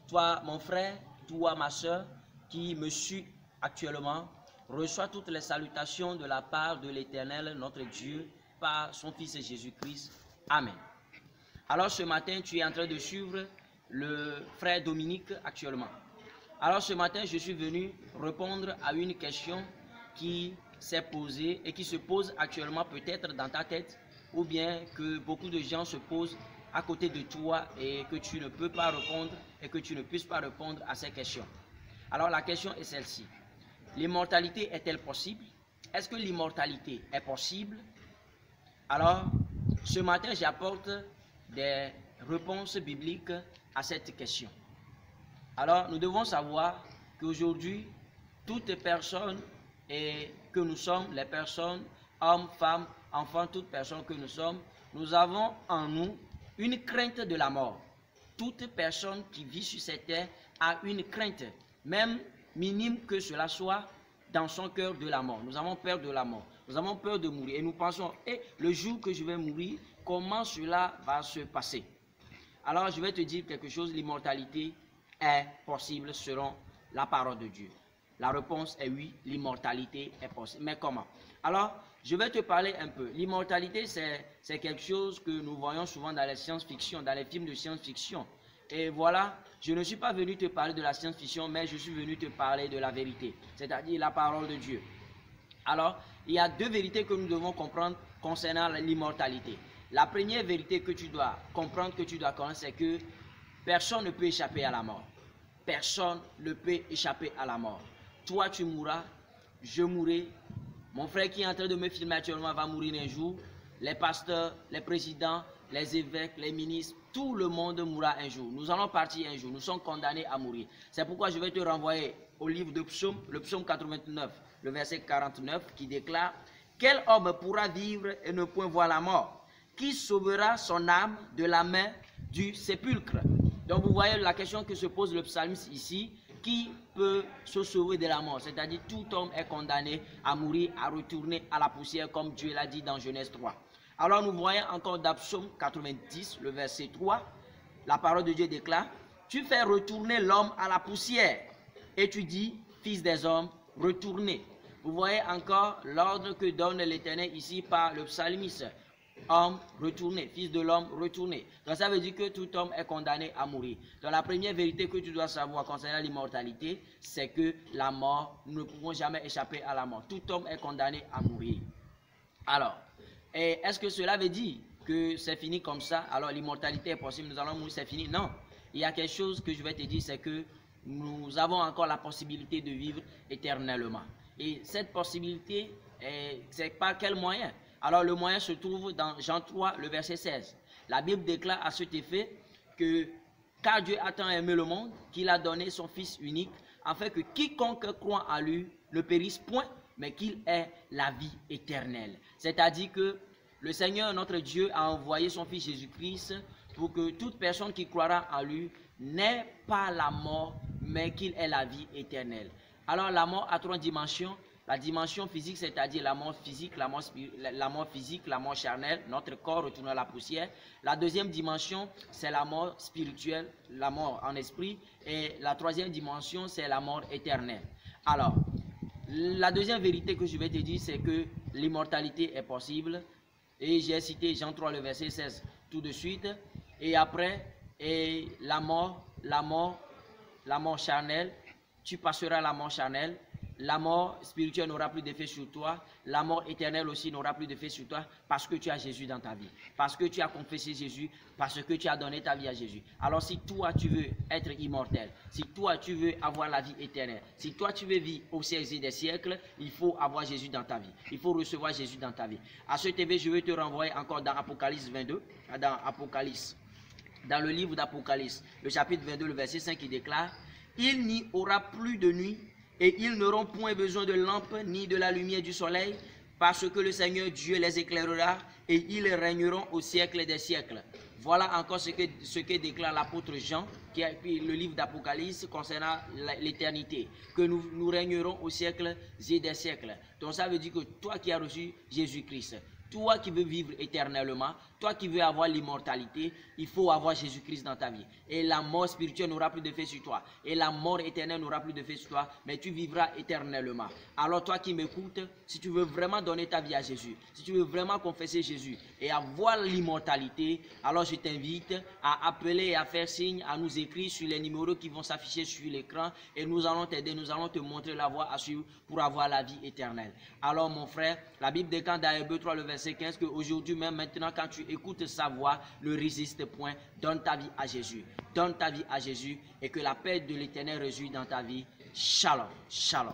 Toi, mon frère, toi, ma soeur, qui me suit actuellement, reçois toutes les salutations de la part de l'Éternel, notre Dieu, par son Fils Jésus-Christ. Amen. Alors ce matin, tu es en train de suivre le frère Dominique actuellement. Alors ce matin, je suis venu répondre à une question qui s'est posée et qui se pose actuellement peut-être dans ta tête, ou bien que beaucoup de gens se posent à côté de toi et que tu ne peux pas répondre et que tu ne puisses pas répondre à ces questions. Alors la question est celle-ci. L'immortalité est-elle possible? Est-ce que l'immortalité est possible? Alors, ce matin, j'apporte des réponses bibliques à cette question. Alors, nous devons savoir qu'aujourd'hui, toute personne et que nous sommes, les personnes, hommes, femmes, enfants, toutes personnes que nous sommes, nous avons en nous une crainte de la mort. Toute personne qui vit sur cette terre a une crainte, même minime que cela soit, dans son cœur de la mort. Nous avons peur de la mort. Nous avons peur de mourir. Et nous pensons, le jour que je vais mourir, comment cela va se passer? Alors, je vais te dire quelque chose. L'immortalité est possible selon la parole de Dieu. La réponse est oui, l'immortalité est possible. Mais comment? Alors, je vais te parler un peu. L'immortalité, c'est quelque chose que nous voyons souvent dans les science-fiction, dans les films de science-fiction. Et voilà, je ne suis pas venu te parler de la science-fiction, mais je suis venu te parler de la vérité, c'est-à-dire la parole de Dieu. Alors, il y a deux vérités que nous devons comprendre concernant l'immortalité. La première vérité que tu dois comprendre, que tu dois connaître, c'est que personne ne peut échapper à la mort. Personne ne peut échapper à la mort. Toi, tu mourras, je mourrai. Mon frère qui est en train de me filmer actuellement va mourir un jour. Les pasteurs, les présidents, les évêques, les ministres, tout le monde mourra un jour. Nous allons partir un jour. Nous sommes condamnés à mourir. C'est pourquoi je vais te renvoyer au livre de Psaume, le Psaume 89, le verset 49, qui déclare « Quel homme pourra vivre et ne point voir la mort? Qui sauvera son âme de la main du sépulcre ?» Donc vous voyez la question que se pose le psalmiste ici. Qui peut se sauver de la mort? C'est-à-dire tout homme est condamné à mourir, à retourner à la poussière, comme Dieu l'a dit dans Genèse 3. Alors nous voyons encore dans Psaume 90, le verset 3, la parole de Dieu déclare « Tu fais retourner l'homme à la poussière et tu dis, fils des hommes, retournez. » Vous voyez encore l'ordre que donne l'Éternel ici par le psalmiste. Homme, retournez. Fils de l'homme, retournez. Donc ça veut dire que tout homme est condamné à mourir. Donc la première vérité que tu dois savoir concernant l'immortalité, c'est que la mort, nous ne pouvons jamais échapper à la mort. Tout homme est condamné à mourir. Alors, est-ce que cela veut dire que c'est fini comme ça? Alors l'immortalité est possible, nous allons mourir, c'est fini? Non. Il y a quelque chose que je vais te dire, c'est que nous avons encore la possibilité de vivre éternellement. Et cette possibilité, c'est par quel moyen? Alors le moyen se trouve dans Jean 3, le verset 16. La Bible déclare à cet effet que « Car Dieu a tant aimé le monde qu'il a donné son Fils unique, afin que quiconque croit en lui ne périsse point, mais qu'il ait la vie éternelle. » C'est-à-dire que le Seigneur, notre Dieu, a envoyé son Fils Jésus-Christ pour que toute personne qui croira en lui n'ait pas la mort, mais qu'il ait la vie éternelle. Alors la mort a trois dimensions. La dimension physique, c'est-à-dire la mort physique, la mort charnelle, notre corps retourne à la poussière. La deuxième dimension, c'est la mort spirituelle, la mort en esprit. Et la troisième dimension, c'est la mort éternelle. Alors, la deuxième vérité que je vais te dire, c'est que l'immortalité est possible. Et j'ai cité Jean 3, le verset 16 tout de suite. Et après, la mort charnelle, tu passeras la mort charnelle. La mort spirituelle n'aura plus d'effet sur toi. La mort éternelle aussi n'aura plus d'effet sur toi parce que tu as Jésus dans ta vie. Parce que tu as confessé Jésus, parce que tu as donné ta vie à Jésus. Alors si toi tu veux être immortel, si toi tu veux avoir la vie éternelle, si toi tu veux vivre au siècle des siècles, il faut avoir Jésus dans ta vie. Il faut recevoir Jésus dans ta vie. À ce TV, je vais te renvoyer encore dans Apocalypse 22, dans le livre d'Apocalypse, le chapitre 22, le verset 5 qui déclare « Il n'y aura plus de nuit, et ils n'auront point besoin de lampe ni de la lumière du soleil, parce que le Seigneur Dieu les éclairera, et ils régneront au siècle des siècles. » Voilà encore ce que déclare l'apôtre Jean, qui a écrit le livre d'Apocalypse concernant l'éternité, que nous régnerons au siècle des siècles. Donc ça veut dire que toi qui as reçu Jésus-Christ, toi qui veux vivre éternellement, Toi qui veux avoir l'immortalité, il faut avoir Jésus-Christ dans ta vie. Et la mort spirituelle n'aura plus d'effet sur toi. Et la mort éternelle n'aura plus d'effet sur toi, mais tu vivras éternellement. Alors toi qui m'écoutes, si tu veux vraiment donner ta vie à Jésus, si tu veux vraiment confesser Jésus et avoir l'immortalité, alors je t'invite à appeler et à faire signe, à nous écrire sur les numéros qui vont s'afficher sur l'écran et nous allons t'aider, nous allons te montrer la voie à suivre pour avoir la vie éternelle. Alors mon frère, la Bible déclare dans Hébreux 3 le verset 15 qu'aujourd'hui même maintenant quand tu écoutes sa voix, ne résiste point, donne ta vie à Jésus. Donne ta vie à Jésus et que la paix de l'Éternel réjouit dans ta vie. Shalom, shalom.